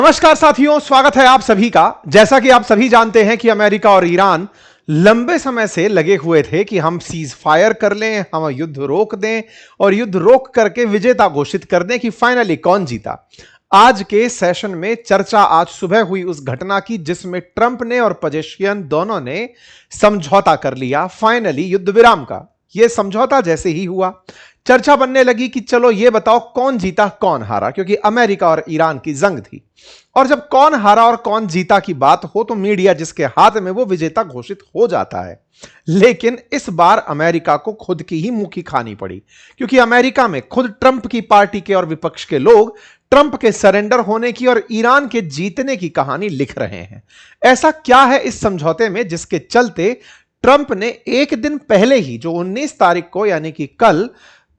नमस्कार साथियों, स्वागत है आप सभी का। जैसा कि आप सभी जानते हैं कि अमेरिका और ईरान लंबे समय से लगे हुए थे कि हम सीज फायर कर लें, हम युद्ध रोक दें और युद्ध रोक करके विजेता घोषित कर दें कि फाइनली कौन जीता। आज के सेशन में चर्चा आज सुबह हुई उस घटना की जिसमें ट्रंप ने और पजेशियन दोनों ने समझौता कर लिया फाइनली युद्ध विराम का। यह समझौता जैसे ही हुआ, चर्चा बनने लगी कि चलो ये बताओ कौन जीता कौन हारा, क्योंकि अमेरिका और ईरान की जंग थी। और जब कौन हारा और कौन जीता की बात हो तो मीडिया जिसके हाथ में वो विजेता घोषित हो जाता है। लेकिन इस बार अमेरिका को खुद की ही मुंह की खानी पड़ी, क्योंकि अमेरिका में खुद ट्रंप की पार्टी के और विपक्ष के लोग ट्रंप के सरेंडर होने की और ईरान के जीतने की कहानी लिख रहे हैं। ऐसा क्या है इस समझौते में जिसके चलते ट्रंप ने एक दिन पहले ही, जो 19 तारीख को यानी कि कल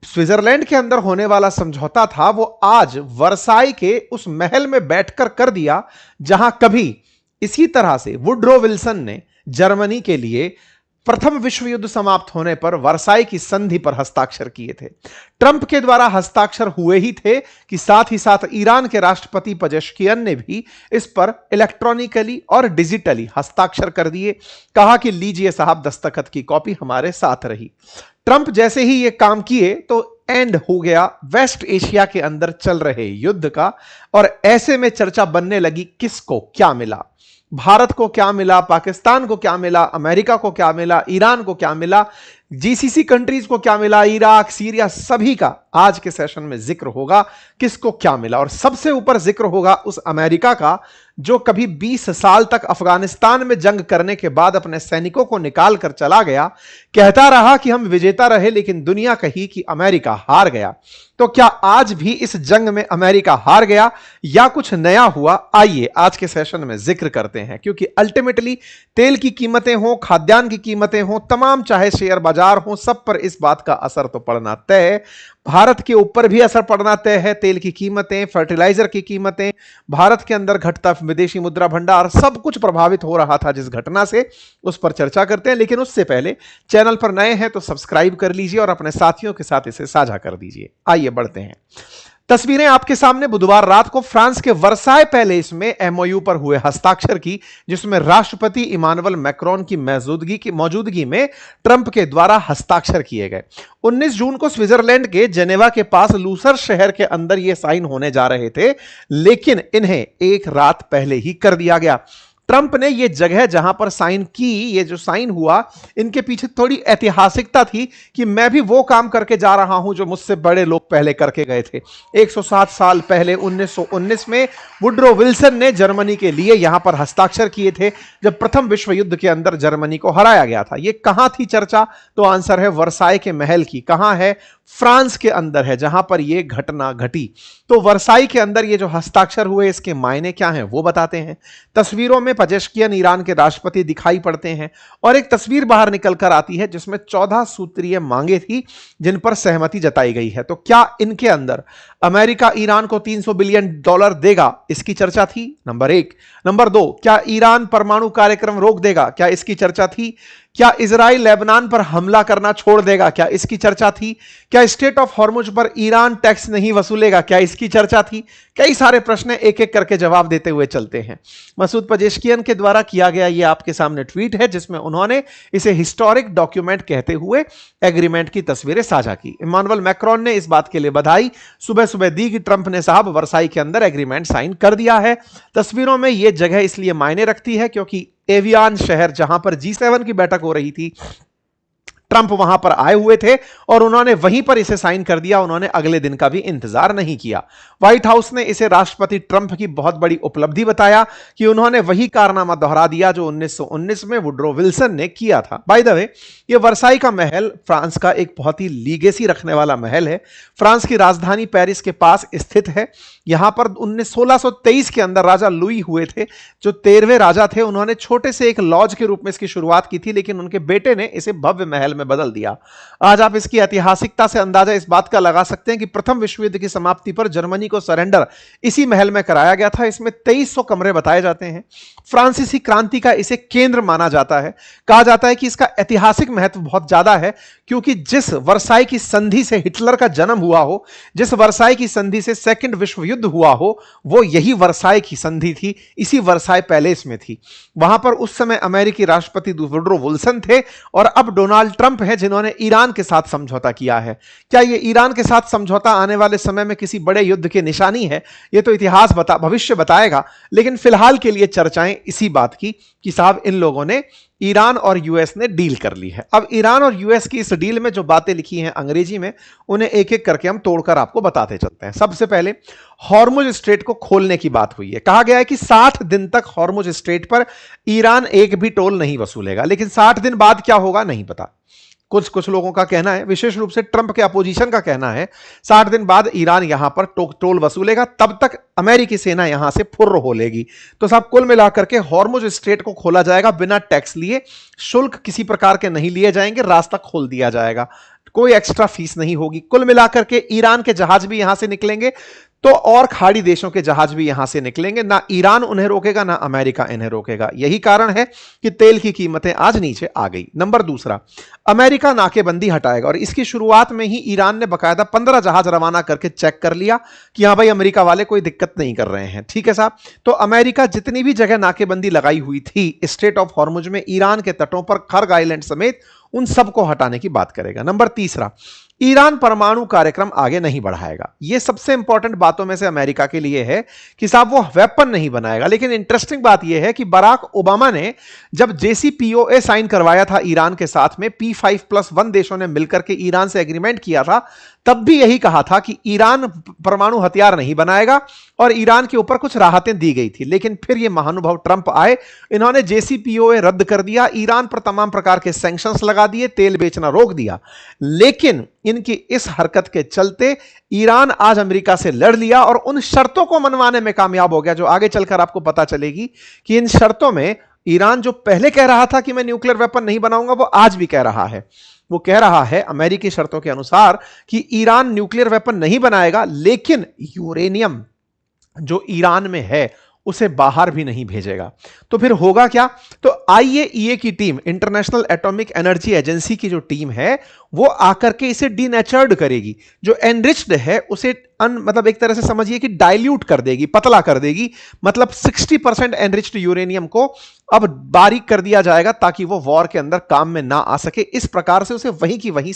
स्विट्जरलैंड के अंदर होने वाला समझौता था, वो आज वर्साई के उस महल में बैठकर कर दिया जहां कभी इसी तरह से वुड्रो विल्सन ने जर्मनी के लिए प्रथम विश्व युद्ध समाप्त होने पर वर्साई की संधि पर हस्ताक्षर किए थे। ट्रंप के द्वारा हस्ताक्षर हुए ही थे कि साथ ही साथ ईरान के राष्ट्रपति पजेश्कियन ने भी इस पर इलेक्ट्रॉनिकली और डिजिटली हस्ताक्षर कर दिए। कहा कि लीजिए साहब, दस्तखत की कॉपी हमारे साथ रही। ट्रंप जैसे ही ये काम किए तो एंड हो गया वेस्ट एशिया के अंदर चल रहे युद्ध का। और ऐसे में चर्चा बनने लगी किसको क्या मिला, भारत को क्या मिला, पाकिस्तान को क्या मिला, अमेरिका को क्या मिला, ईरान को क्या मिला, जीसीसी कंट्रीज को क्या मिला, इराक, सीरिया, सभी का आज के सेशन में जिक्र होगा किसको क्या मिला। और सबसे ऊपर जिक्र होगा उस अमेरिका का जो कभी 20 साल तक अफगानिस्तान में जंग करने के बाद अपने सैनिकों को निकाल कर चला गया, कहता रहा कि हम विजेता रहे, लेकिन दुनिया कही कि अमेरिका हार गया। तो क्या आज भी इस जंग में अमेरिका हार गया या कुछ नया हुआ? आइए आज के सेशन में जिक्र करते हैं, क्योंकि अल्टीमेटली तेल की कीमतें हो, खाद्यान्न की कीमतें हो, तमाम चाहे शेयर बाजार हो, सब पर इस बात का असर तो पड़ना तय है। भारत के ऊपर भी असर पड़ना तय है। तेल की कीमतें, फर्टिलाइजर की कीमतें, भारत के अंदर घटता विदेशी मुद्रा भंडार, सब कुछ प्रभावित हो रहा था जिस घटना से, उस पर चर्चा करते हैं। लेकिन उससे पहले चैनल पर नए हैं तो सब्सक्राइब कर लीजिए और अपने साथियों के साथ इसे साझा कर दीजिए। आइए बढ़ते हैं। तस्वीरें आपके सामने बुधवार रात को फ्रांस के वर्साई पैलेस में एमओयू पर हुए हस्ताक्षर की, जिसमें राष्ट्रपति इमानुएल मैक्रोन की मौजूदगी में ट्रंप के द्वारा हस्ताक्षर किए गए। 19 जून को स्विट्जरलैंड के जेनेवा के पास लूसर शहर के अंदर ये साइन होने जा रहे थे, लेकिन इन्हें एक रात पहले ही कर दिया गया। ट्रंप ने यह जगह जहां पर साइन की, ये जो साइन हुआ, इनके पीछे थोड़ी ऐतिहासिकता थी कि मैं भी वो काम करके जा रहा हूं जो मुझसे बड़े लोग पहले करके गए थे। 107 साल पहले 1919 में वुड्रो विल्सन ने जर्मनी के लिए यहां पर हस्ताक्षर किए थे, जब प्रथम विश्व युद्ध के अंदर जर्मनी को हराया गया था। यह कहां थी चर्चा? तो आंसर है वर्साई के महल की। कहां है? फ्रांस के अंदर है, जहां पर यह घटना घटी। तो वर्साई के अंदर ये जो हस्ताक्षर हुए, इसके मायने क्या हैं वो बताते हैं। तस्वीरों में पजेश्कियन ईरान के राष्ट्रपति दिखाई पड़ते हैं और एक तस्वीर बाहर निकलकर आती है जिसमें 14 सूत्रीय मांगे थी जिन पर सहमति जताई गई है। तो क्या इनके अंदर अमेरिका ईरान को $300 बिलियन देगा, इसकी चर्चा थी, नंबर 1। नंबर 2, क्या ईरान परमाणु कार्यक्रम रोक देगा, क्या इसकी चर्चा थी। क्या इजराइल लेबनान पर हमला करना छोड़ देगा, क्या इसकी चर्चा थी। क्या स्टेट ऑफ हॉर्मुज पर ईरान टैक्स नहीं वसूलेगा, क्या इसकी चर्चा थी। कई सारे प्रश्न एक एक करके जवाब देते हुए चलते हैं। मसूद पजेश्कियन के द्वारा किया गया ये आपके सामने ट्वीट है, जिसमें उन्होंने इसे हिस्टोरिक डॉक्यूमेंट कहते हुए एग्रीमेंट की तस्वीरें साझा की। इमानुएल मैक्रोन ने इस बात के लिए बधाई सुबह सुबह दी कि ट्रंप ने साहब वर्साई के अंदर एग्रीमेंट साइन कर दिया है। तस्वीरों में यह जगह इसलिए मायने रखती है क्योंकि एवियान शहर, जहां पर G7 की बैठक हो रही थी, ट्रंप वहां पर आए हुए थे और उन्होंने वहीं पर इसे साइन कर दिया। उन्होंने अगले दिन का भी इंतजार नहीं किया। व्हाइट हाउस ने इसे राष्ट्रपति ट्रंप की बहुत बड़ी उपलब्धि बताया कि उन्होंने वही कारनामा दोहरा दिया जो 1919 में वुड्रो विल्सन ने किया था। बाय द वे, ये वर्साई का महल फ्रांस का एक बहुत ही लीगेसी रखने वाला महल है। फ्रांस की राजधानी पेरिस के पास स्थित है। यहां पर 1623 के अंदर राजा लुई हुए थे, जो 13वें राजा थे। उन्होंने छोटे से एक लॉज के रूप में इसकी शुरुआत की थी, लेकिन उनके बेटे ने इसे भव्य महल में में बदल दिया। आज आप इसकी ऐतिहासिकता से अंदाजा इस बात का लगा सकते हैं कि प्रथम विश्व युद्ध की समाप्ति पर जर्मनी को सरेंडर इसी महल में कराया गया था। इसमें 2300 कमरे बताए जाते हैं। फ्रांसीसी क्रांति का इसे केंद्र माना जाता है। कहा जाता है कि इसका ऐतिहासिक महत्व बहुत ज्यादा है, क्योंकि जिस वर्साई की संधि से हिटलर का जन्म हुआ हो, जिस वर्साई की संधि से सेकंड विश्व युद्ध हुआ हो, वो यही वर्साई की संधि थी, इसी वर्साई पैलेस में थी। वहां पर उस समय अमेरिकी राष्ट्रपति वुडरो विल्सन थे और अब डोनाल्ड ट्रंप हैं जिन्होंने ईरान के साथ समझौता किया है। क्या यह ईरान के साथ समझौता आने वाले समय में किसी बड़े युद्ध की निशानी है? यह तो इतिहास भविष्य बताएगा, लेकिन फिलहाल के लिए चर्चाएं इसी बात की कि साहब इन लोगों ने, ईरान और यूएस ने डील कर ली है। अब ईरान और यूएस की इस डील में जो बातें लिखी हैं अंग्रेजी में, उन्हें एक एक करके हम तोड़कर आपको बताते चलते हैं। सबसे पहले हॉर्मुज स्ट्रेट को खोलने की बात हुई है। कहा गया है कि 60 दिन तक हॉर्मुज स्ट्रेट पर ईरान एक भी टोल नहीं वसूलेगा, लेकिन 60 दिन बाद क्या होगा नहीं पता। कुछ लोगों का कहना है, विशेष रूप से ट्रंप के अपोजिशन का कहना है, 60 दिन बाद ईरान यहां पर टोल वसूलेगा, तब तक अमेरिकी सेना यहां से फुर्र हो लेगी। तो साहब कुल मिलाकर के हॉर्मुज स्ट्रेट को खोला जाएगा बिना टैक्स लिए, शुल्क किसी प्रकार के नहीं लिए जाएंगे, रास्ता खोल दिया जाएगा, कोई एक्स्ट्रा फीस नहीं होगी। कुल मिलाकर के ईरान के जहाज भी यहां से निकलेंगे तो और खाड़ी देशों के जहाज भी यहां से निकलेंगे। ना ईरान उन्हें रोकेगा, ना अमेरिका इन्हें रोकेगा। यही कारण है कि तेल की कीमतें आज नीचे आ गई। नंबर दूसरा, अमेरिका नाकेबंदी हटाएगा और इसकी शुरुआत में ही ईरान ने बकायदा 15 जहाज रवाना करके चेक कर लिया कि हां भाई अमेरिका वाले कोई दिक्कत नहीं कर रहे हैं। ठीक है साहब, तो अमेरिका जितनी भी जगह नाकेबंदी लगाई हुई थी स्ट्रेट ऑफ हॉर्मुज में, ईरान के तटों पर, खर्ग आइलैंड समेत, उन सबको हटाने की बात करेगा। नंबर तीसरा, ईरान परमाणु कार्यक्रम आगे नहीं बढ़ाएगा। यह सबसे इंपॉर्टेंट बातों में से अमेरिका के लिए है कि साहब वो वेपन नहीं बनाएगा। लेकिन इंटरेस्टिंग बात यह है कि बराक ओबामा ने जब JCPOA साइन करवाया था ईरान के साथ में, P5+1 देशों ने मिलकर के ईरान से एग्रीमेंट किया था, तब भी यही कहा था कि ईरान परमाणु हथियार नहीं बनाएगा और ईरान के ऊपर कुछ राहतें दी गई थी। लेकिन फिर ये महानुभाव ट्रंप आए, इन्होंने JCPOA रद्द कर दिया, ईरान पर तमाम प्रकार के सैंक्शंस लगा दिए, तेल बेचना रोक दिया। लेकिन इनकी इस हरकत के चलते ईरान आज अमेरिका से लड़ लिया और उन शर्तों को मनवाने में कामयाब हो गया, जो आगे चलकर आपको पता चलेगी कि इन शर्तों में ईरान जो पहले कह रहा था कि मैं न्यूक्लियर वेपन नहीं बनाऊंगा, वो आज भी कह रहा है। वो कह रहा है अमेरिकी शर्तों के अनुसार कि ईरान न्यूक्लियर वेपन नहीं बनाएगा, लेकिन यूरेनियम जो ईरान में है उसे बाहर भी नहीं भेजेगा। तो फिर होगा क्या? तो IAEA की team, international atomic energy agency की जो टीम है, वो आकर के इसे डीनेचर्ड करेगी। जो एनरिच्ड है उसे मतलब एक तरह से समझिए कि डाइल्यूट कर देगी, पतला कर देगी। मतलब 60% एनरिच्ड यूरेनियम को अब बारीक कर दिया जाएगा ताकि वो वॉर के अंदर काम में ना आ सके। इस प्रकार से उसे वहीं की वहीं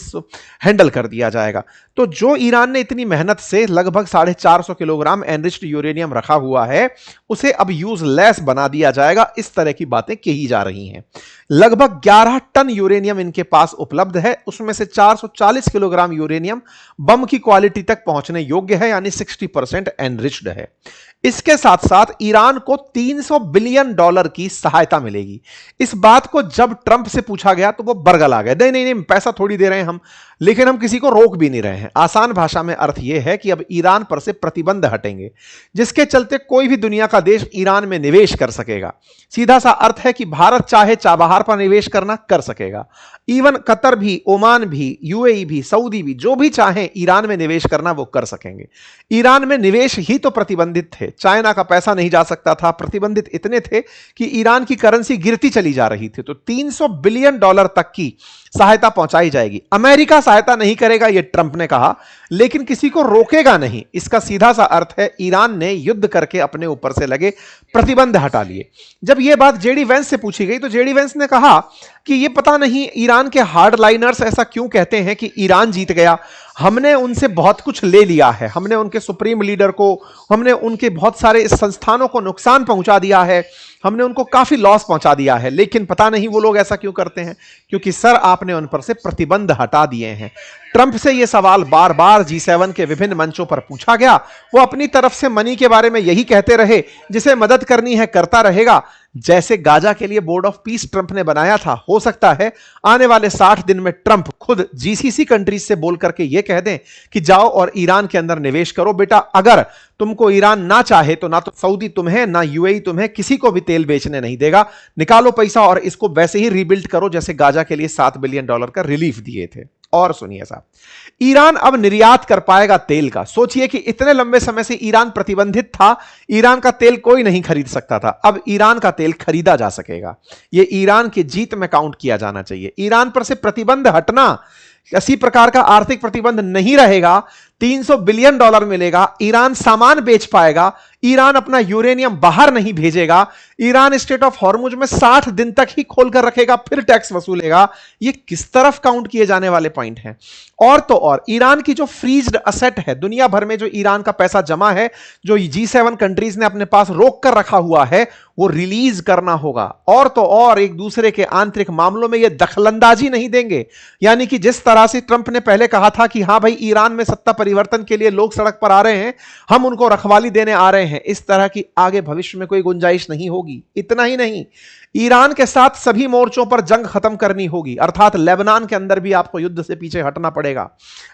हैंडल कर दिया जाएगा। तो जो ईरान ने इतनी मेहनत से लगभग 450 किलोग्राम एनरिच्ड यूरेनियम रखा हुआ है, उसे अब यूजलेस बना दिया जाएगा। इस तरह की बातें कही जा रही हैं। लगभग 11 टन यूरेनियम इनके पास उपलब्ध है, उसमें से 440 किलोग्राम यूरेनियम बम की क्वालिटी तक पहुंचने योग्य है, यानी 60% एनरिच्ड है। इसके साथ साथ ईरान को $300 बिलियन की सहायता मिलेगी। इस बात को जब ट्रंप से पूछा गया तो वो बरगल आ गए, नहीं, पैसा थोड़ी दे रहे हैं हम, लेकिन हम किसी को रोक भी नहीं रहे हैं। आसान भाषा में अर्थ यह है कि अब ईरान पर से प्रतिबंध हटेंगे, जिसके चलते कोई भी दुनिया का देश ईरान में निवेश कर सकेगा। सीधा सा अर्थ है कि भारत चाहे चाबहार पर निवेश करना कर सकेगा। इवन कतर भी, ओमान भी, UAE भी, सऊदी भी, जो भी चाहे ईरान में निवेश करना वो कर सकेंगे। ईरान में निवेश ही तो प्रतिबंधित थे, चाइना का पैसा नहीं जा सकता था, प्रतिबंधित इतने थे कि ईरान की करेंसी गिरती चली जा रही थी। तो $300 बिलियन तक की सहायता पहुंचाई जाएगी। अमेरिका सहायता नहीं करेगा, यह ट्रंप ने कहा, लेकिन किसी को रोकेगा नहीं। इसका सीधा सा अर्थ है ईरान ने युद्ध करके अपने ऊपर से लगे प्रतिबंध हटा लिए। जब यह बात JD वेंस से पूछी गई तो JD वेंस ने कहा कि यह पता नहीं ईरान के हार्डलाइनर्स ऐसा क्यों कहते हैं कि ईरान जीत गया। हमने उनसे बहुत कुछ ले लिया है, हमने उनके सुप्रीम लीडर को, हमने उनके बहुत सारे संस्थानों को नुकसान पहुंचा दिया है, हमने उनको काफी लॉस पहुंचा दिया है, लेकिन पता नहीं वो लोग ऐसा क्यों करते हैं, क्योंकि सर आपने उन पर से प्रतिबंध हटा दिए हैं। ट्रंप से यह सवाल बार बार G7 के विभिन्न मंचों पर पूछा गया। वो अपनी तरफ से मनी के बारे में यही कहते रहे, जिसे मदद करनी है करता रहेगा, जैसे गाजा के लिए बोर्ड ऑफ पीस ट्रंप ने बनाया था, हो सकता है आने वाले 60 दिन में ट्रंप खुद जीसीसी कंट्रीज से बोल करके यह कह दें कि जाओ और ईरान के अंदर निवेश करो बेटा। अगर तुमको ईरान ना चाहे तो ना तो सऊदी तुम्हें, ना यूएई तुम्हें, किसी को भी तेल बेचने नहीं देगा। निकालो पैसा और इसको वैसे ही रीबिल्ड करो जैसे गाजा के लिए $7 बिलियन का रिलीफ दिए थे। और सुनिए साहब, ईरान अब निर्यात कर पाएगा तेल का। सोचिए कि इतने लंबे समय से ईरान प्रतिबंधित था, ईरान का तेल कोई नहीं खरीद सकता था, अब ईरान का तेल खरीदा जा सकेगा। यह ईरान की जीत में काउंट किया जाना चाहिए। ईरान पर से प्रतिबंध हटना, किसी प्रकार का आर्थिक प्रतिबंध नहीं रहेगा, $300 बिलियन मिलेगा, ईरान सामान बेच पाएगा, ईरान अपना यूरेनियम बाहर नहीं भेजेगा, ईरान स्टेट ऑफ हॉर्मुज में 60 दिन तक ही खोलकर रखेगा, फिर टैक्स वसूलेगा। ये किस तरफ काउंट किए जाने वाले पॉइंट हैं। और तो और ईरान की जो फ्रीज्ड असेट है, दुनिया भर में जो ईरान का पैसा जमा है, जो G7 कंट्रीज ने अपने पास रोक कर रखा हुआ है, वो रिलीज करना होगा। और तो और एक दूसरे के आंतरिक मामलों में ये दखलंदाजी नहीं देंगे। यानी कि जिस तरह से ट्रंप ने पहले कहा था कि हां भाई ईरान में सत्ता परिवर्तन के लिए लोग सड़क पर आ रहे हैं, हम उनको रखवाली देने आ रहे हैं, इस तरह की आगे भविष्य में कोई गुंजाइश नहीं होगी। इतना ही नहीं, ईरान के साथ सभी मोर्चों पर जंग खत्म करनी होगी, अर्थात लेबनान के अंदर भी आपको युद्ध से पीछे हटना पड़ेगा।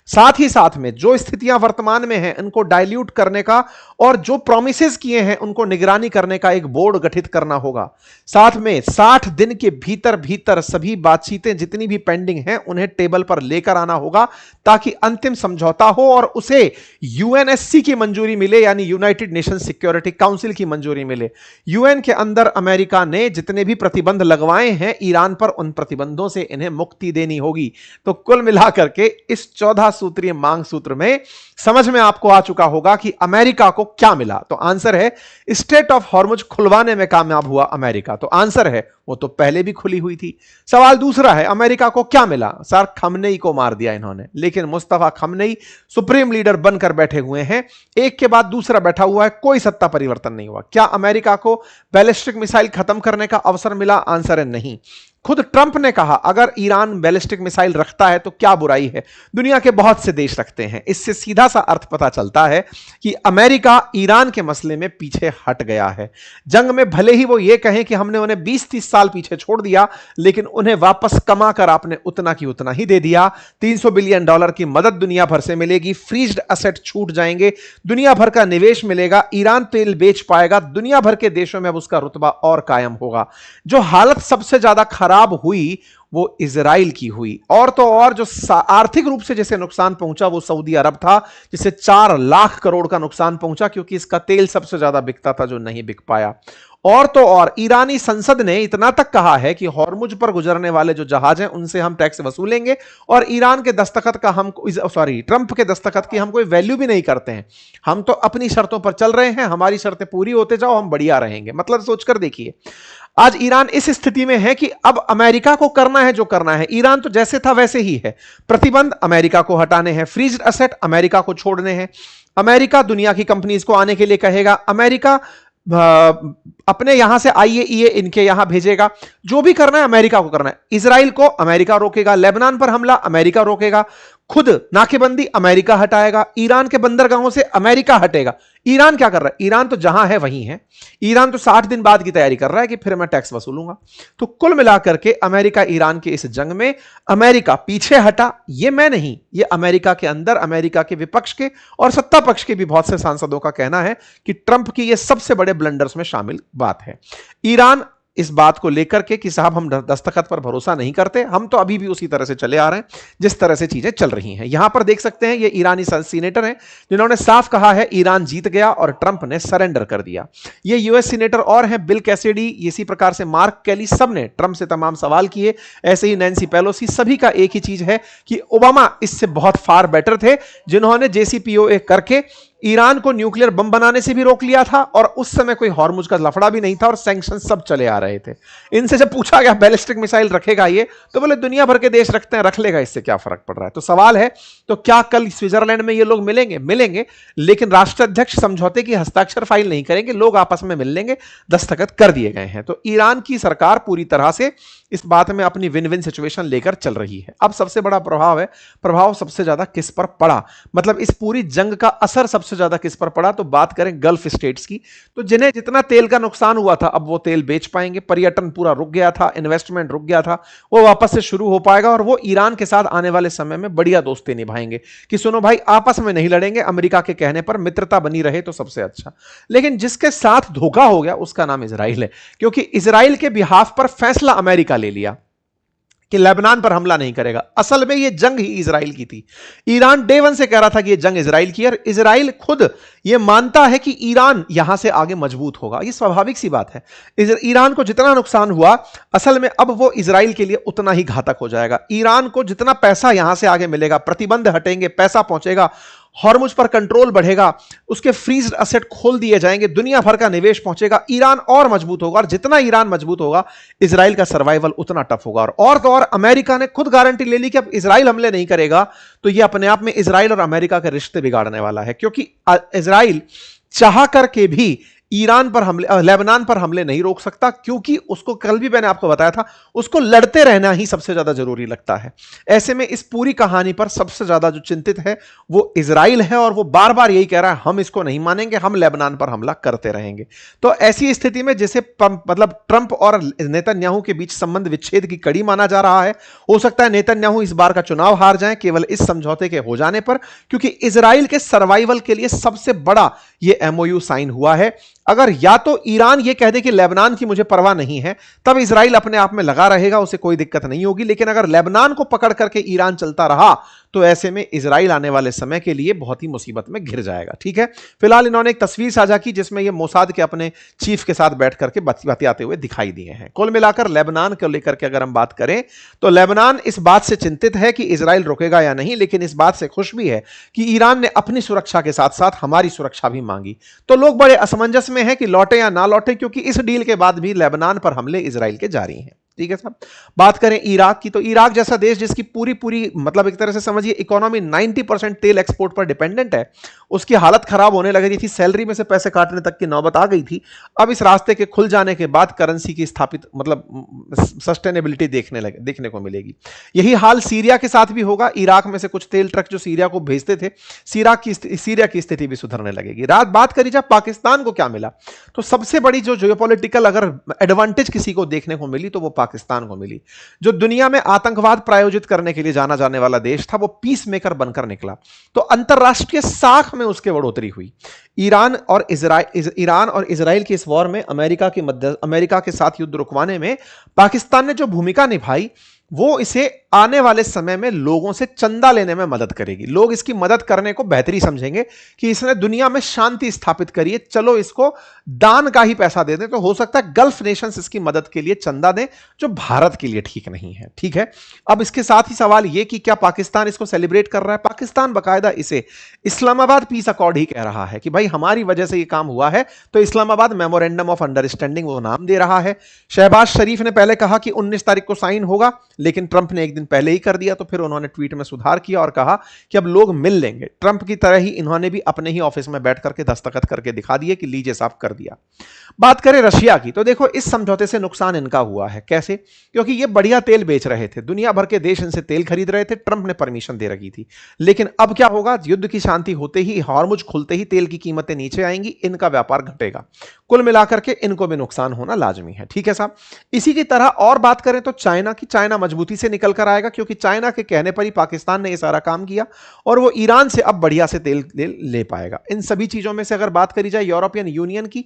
साथ ही साथ में जो स्थितियां वर्तमान में हैं उनको डाइल्यूट करने का और जो प्रॉमिसेस किए हैं उनको निगरानी करने का एक बोर्ड गठित करना होगा। साथ में 60 दिन के भीतर भीतर सभी बातचीतें जितनी भी पेंडिंग हैं उन्हें टेबल पर लेकर आना होगा, ताकि अंतिम समझौता हो और उसे यूएनएससी की मंजूरी मिले, यानी यूनाइटेड नेशन सिक्योरिटी काउंसिल की मंजूरी मिले। यूएन के अंदर अमेरिका ने जितने भी प्रतिबंध लगवाए हैं ईरान पर, उन प्रतिबंधों से इन्हें मुक्ति देनी होगी। तो कुल मिलाकर के इस 14 सूत्रीय मांग सूत्र में समझ में आपको आ चुका होगा कि अमेरिका को क्या मिला। तो आंसर है स्टेट ऑफ हॉर्मुज खुलवाने में कामयाब हुआ अमेरिका। तो आंसर है वो तो पहले भी खुली हुई थी। सवाल दूसरा है अमेरिका को क्या मिला। सर खमनेई को मार दिया इन्होंने, लेकिन मुस्तफा खमनेई सुप्रीम लीडर बनकर बैठे हुए हैं, एक के बाद दूसरा बैठा हुआ है, कोई सत्ता परिवर्तन नहीं हुआ। क्या अमेरिका को बैलिस्टिक मिसाइल खत्म करने का अवसर मिला? आंसर है नहीं। खुद ट्रंप ने कहा अगर ईरान बैलिस्टिक मिसाइल रखता है तो क्या बुराई है, दुनिया के बहुत से देश रखते हैं। इससे सीधा सा अर्थ पता चलता है कि अमेरिका ईरान के मसले में पीछे हट गया है। जंग में भले ही वो ये कहें कि हमने उन्हें 20-30 साल पीछे छोड़ दिया, लेकिन उन्हें वापस कमा कर आपने उतना की उतना ही दे दिया। $300 बिलियन की मदद दुनिया भर से मिलेगी, फ्रीज्ड असेट छूट जाएंगे, दुनिया भर का निवेश मिलेगा, ईरान तेल बेच पाएगा, दुनिया भर के देशों में अब उसका रुतबा और कायम होगा। जो हालत सबसे ज्यादा खराब हुई वो इजराइल की हुई। और तो और जो आर्थिक रूप से जिसे नुकसान पहुंचा वो सऊदी अरब था, जिसे 4 लाख करोड़ का नुकसान पहुंचा, क्योंकि इसका तेल सबसे ज्यादा बिकता था जो नहीं बिक पाया। और तो और ईरानी संसद ने इतना तक कहा है कि हॉर्मुज पर गुजरने वाले जो जहाज हैं उनसे हम टैक्स वसूलेंगे, और ईरान के दस्तखत का ट्रंप के दस्तखत की हम कोई वैल्यू भी नहीं करते हैं, हम तो अपनी शर्तों पर चल रहे हैं, हमारी शर्तें पूरी होते जाओ, हम बढ़िया रहेंगे। मतलब सोचकर देखिए, आज ईरान इस स्थिति में है कि अब अमेरिका को करना है जो करना है। ईरान तो जैसे था वैसे ही है, प्रतिबंध अमेरिका को हटाने हैं, फ्रीज्ड असेट अमेरिका को छोड़ने हैं, अमेरिका दुनिया की कंपनीज को आने के लिए कहेगा, अमेरिका अपने यहां से IAEA इनके यहां भेजेगा, जो भी करना है अमेरिका को करना है। इजराइल को अमेरिका रोकेगा, लेबनान पर हमला अमेरिका रोकेगा, खुद नाकेबंदी अमेरिका हटाएगा, ईरान के बंदरगाहों से अमेरिका हटेगा। ईरान क्या कर रहा है? ईरान तो जहां है वहीं है। ईरान तो 60 दिन बाद की तैयारी कर रहा है कि फिर मैं टैक्स वसूलूंगा। तो कुल मिलाकर के अमेरिका ईरान के इस जंग में अमेरिका पीछे हटा, ये मैं नहीं, ये अमेरिका के अंदर अमेरिका के विपक्ष के और सत्ता पक्ष के भी बहुत से सांसदों का कहना है कि ट्रंप की ये सबसे बड़े ब्लंडर्स में शामिल बात है। ईरान इस बात को लेकर के कि साहब हम दस्तखत पर भरोसा नहीं करते, हम तो अभी भी उसी तरह से चले आ रहे हैं जिस तरह से चीजें चल रही हैं। यहां पर देख सकते हैं ये ईरानी सीनेटर हैं जिन्होंने साफ कहा है ईरान जीत गया और ट्रंप ने सरेंडर कर दिया। ये यूएस सीनेटर और हैं बिल कैसिडी, इसी प्रकार से मार्क कैली, सब ने ट्रंप से तमाम सवाल किए। ऐसे ही नैन्सी पेलोसी, सभी का एक ही चीज है कि ओबामा इससे बहुत फार बेटर थे, जिन्होंने JCPOA करके ईरान को न्यूक्लियर बम बनाने से भी रोक लिया था, और उस समय कोई हॉर्मुज का लफड़ा भी नहीं था और सैंक्शन सब चले आ रहे थे। इनसे जब पूछा गया बैलिस्टिक मिसाइल रखेगा ये, तो बोले दुनिया भर के देश रखते हैं, रख लेगा, इससे क्या फर्क पड़ रहा है। तो सवाल है, तो क्या कल स्विट्जरलैंड में ये लोग मिलेंगे? मिलेंगे, लेकिन राष्ट्राध्यक्ष समझौते की हस्ताक्षर फाइल नहीं करेंगे, लोग आपस में मिल लेंगे, दस्तखत कर दिए गए हैं। तो ईरान की सरकार पूरी तरह से इस बात में अपनी विन विन सिचुएशन लेकर चल रही है। अब सबसे बड़ा प्रभाव है, प्रभाव सबसे ज्यादा किस पर पड़ा, मतलब इस पूरी जंग का असर सबसे सबसे ज्यादा किस पर पड़ा, तो बात करें गल्फ स्टेट्स की। तो जिन्हें जितना तेल का नुकसान हुआ था अब वो तेल बेच पाएंगे, पर्यटन पूरा रुक गया था, इन्वेस्टमेंट रुक गया था, वो वापस से शुरू हो पाएगा और वो ईरान के साथ आने वाले समय में बढ़िया दोस्ती निभाएंगे कि सुनो भाई आपस में नहीं लड़ेंगे, अमेरिका के कहने पर मित्रता बनी रहे तो सबसे अच्छा। लेकिन जिसके साथ धोखा हो गया उसका नाम इजराइल है, क्योंकि इजराइल के बिहाफ पर फैसला अमेरिका ले लिया कि लेबनान पर हमला नहीं करेगा। असल में यह जंग ही इजराइल की थी। ईरान डे वन से कह रहा था कि यह जंग इजराइल की है, और इजराइल खुद यह मानता है कि ईरान यहां से आगे मजबूत होगा। यह स्वाभाविक सी बात है। ईरान को जितना नुकसान हुआ असल में अब वो इजराइल के लिए उतना ही घातक हो जाएगा। ईरान को जितना पैसा यहां से आगे मिलेगा, प्रतिबंध हटेंगे, पैसा पहुंचेगा, हॉर्मुज पर कंट्रोल बढ़ेगा, उसके फ्रीज्ड असेट खोल दिए जाएंगे, दुनिया भर का निवेश पहुंचेगा, ईरान और मजबूत होगा। और जितना ईरान मजबूत होगा इजराइल का सर्वाइवल उतना टफ होगा। और तो और अमेरिका ने खुद गारंटी ले ली कि अब इजराइल हमले नहीं करेगा तो यह अपने आप में इजराइल और अमेरिका के रिश्ते बिगाड़ने वाला है, क्योंकि इजराइल चाह करके भी ईरान पर हमले, लेबनान पर हमले नहीं रोक सकता, क्योंकि उसको कल भी मैंने आपको बताया था उसको लड़ते रहना ही सबसे ज्यादा जरूरी लगता है। ऐसे में इस पूरी कहानी पर सबसे ज्यादा जो चिंतित है वो इजराइल है, और वो बार बार यही कह रहा है हम इसको नहीं मानेंगे, हम लेबनान पर हमला करते रहेंगे। तो ऐसी स्थिति में जिसे मतलब ट्रंप और नेतन्याहू के बीच संबंध विच्छेद की कड़ी माना जा रहा है, हो सकता है नेतन्याहू इस बार का चुनाव हार जाए केवल इस समझौते के हो जाने पर, क्योंकि इजराइल के सर्वाइवल के लिए सबसे बड़ा ये एमओयू साइन हुआ है। अगर या तो ईरान ये कह दे कि लेबनान की मुझे परवाह नहीं है, तब इजराइल अपने आप में लगा रहेगा, उसे कोई दिक्कत नहीं होगी। लेकिन अगर लेबनान को पकड़ करके ईरान चलता रहा तो ऐसे में इजराइल आने वाले समय के लिए बहुत ही मुसीबत में घिर जाएगा। ठीक है, फिलहाल इन्होंने एक तस्वीर साझा की जिसमें ये मोसाद के अपने चीफ के साथ बैठ करके बतियाते हुए दिखाई दिए हैं। कुल मिलाकर लेबनान को लेकर के अगर हम बात करें तो लेबनान इस बात से चिंतित है कि इजराइल रुकेगा या नहीं, लेकिन इस बात से खुश भी है कि ईरान ने अपनी सुरक्षा के साथ साथ हमारी सुरक्षा भी मांगी। तो लोग बड़े असमंजस में हैं कि लौटे या ना लौटे, क्योंकि इस डील के बाद भी लेबनान पर हमले इजराइल के जारी हैं। ठीक है साहब, बात करें इराक की, तो इराक जैसा देश जिसकी पूरी मतलब एक तरह से समझिए इकोनॉमी 90% तेल एक्सपोर्ट पर डिपेंडेंट है, उसकी हालत खराब होने लगी थी, सैलरी में से पैसे काटने तक की नौबत आ गई थी। अब इस रास्ते के खुल जाने के बाद करेंसी की स्थापित मतलब सस्टेनेबिलिटी देखने को मिलेगी। यही हाल सीरिया के साथ भी होगा। इराक में से कुछ तेल ट्रक जो सीरिया को भेजते थे, सीरिया की स्थिति भी सुधरने लगेगी। बात करी जाए पाकिस्तान को क्या मिला, तो सबसे बड़ी जो जियोपॉलिटिकल अगर एडवांटेज किसी को देखने को मिली तो वो पाकिस्तान को मिली। जो दुनिया में आतंकवाद प्रायोजित करने के लिए जाना जाने वाला देश था, वो पीस मेकर बनकर निकला। तो अंतरराष्ट्रीय साख में उसके बढ़ोतरी हुई। ईरान और इजराइल की इस वॉर में अमेरिका के साथ युद्ध रुकवाने में पाकिस्तान ने जो भूमिका निभाई वो इसे आने वाले समय में लोगों से चंदा लेने में मदद करेगी। लोग इसकी मदद करने को बेहतरी समझेंगे कि इसने दुनिया में शांति स्थापित करी है, चलो इसको दान का ही पैसा दे दें। तो हो सकता है गल्फ नेशंस इसकी मदद के लिए चंदा दें, जो भारत के लिए ठीक नहीं है। ठीक है, अब इसके साथ ही सवाल यह कि क्या पाकिस्तान इसको सेलिब्रेट कर रहा है? पाकिस्तान बाकायदा इसे इस्लामाबाद पीस अकॉर्ड ही कह रहा है कि भाई हमारी वजह से यह काम हुआ है, तो इस्लामाबाद मेमोरेंडम ऑफ अंडरस्टैंडिंग वो नाम दे रहा है। शहबाज शरीफ ने पहले कहा कि 19 तारीख को साइन होगा, लेकिन ट्रंप ने एक दिन पहले ही कर दिया, तो फिर उन्होंने ट्वीट में सुधार किया और कहा कि अब लोग मिल लेंगे। ट्रंप की तरह ही इन्होंने भी अपने ही ऑफिस में बैठ करके दस्तखत करके दिखा दिए कि लीजिए साफ कर दिया। बात करें रशिया की, तो देखो इस समझौते से नुकसान इनका हुआ है। कैसे? क्योंकि ये बढ़िया तेल बेच रहे थे, दुनिया भर के देश इनसे तेल खरीद रहे थे, ट्रंप ने परमिशन दे रखी थी। लेकिन अब क्या होगा? युद्ध की शांति होते ही, हॉर्मुज खुलते ही तेल की कीमतें नीचे आएंगी, इनका व्यापार घटेगा। कुल मिलाकर के इनको भी नुकसान होना लाजमी है। ठीक है साहब, इसी की तरह और बात करें तो चाइना की, चाइना मजबूती से निकल कर आएगा, क्योंकि चाइना के कहने पर ही पाकिस्तान ने यह सारा काम किया और वो ईरान से अब बढ़िया से तेल ले पाएगा। इन सभी चीजों में से अगर बात करी जाए यूरोपियन यूनियन की,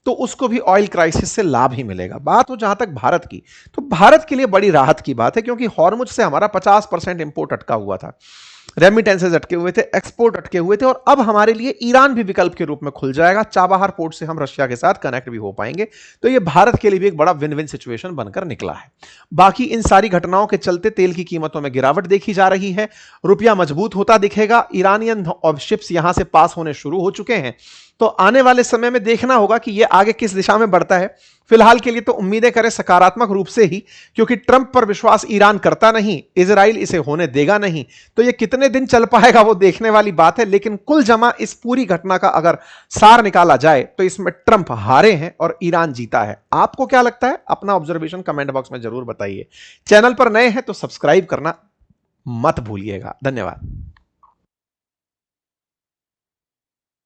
तो उसको भी ऑयल क्राइसिस से लाभ ही मिलेगा। बात हो जहां तक भारत की, तो भारत के लिए बड़ी राहत की बात है, क्योंकि हॉर्मुज से हमारा 50% इंपोर्ट अटका हुआ था, रेमिटेंसेज अटके हुए थे, एक्सपोर्ट अटके हुए थे, और अब हमारे लिए ईरान भी विकल्प के रूप में खुल जाएगा। चाबहार पोर्ट से हम रशिया के साथ कनेक्ट भी हो पाएंगे। तो ये भारत के लिए भी एक बड़ा विन विन सिचुएशन बनकर निकला है। बाकी इन सारी घटनाओं के चलते तेल की कीमतों में गिरावट देखी जा रही है, रुपया मजबूत होता दिखेगा, ईरानियन शिप्स यहां से पास होने शुरू हो चुके हैं। तो आने वाले समय में देखना होगा कि यह आगे किस दिशा में बढ़ता है। फिलहाल के लिए तो उम्मीदें करें सकारात्मक रूप से ही, क्योंकि ट्रंप पर विश्वास ईरान करता नहीं, इजराइल इसे होने देगा नहीं। तो यह कितने दिन चल पाएगा वो देखने वाली बात है। लेकिन कुल जमा इस पूरी घटना का अगर सार निकाला जाए तो इसमें ट्रंप हारे हैं और ईरान जीता है। आपको क्या लगता है? अपना ऑब्जर्वेशन कमेंट बॉक्स में जरूर बताइए। चैनल पर नए हैं तो सब्सक्राइब करना मत भूलिएगा। धन्यवाद।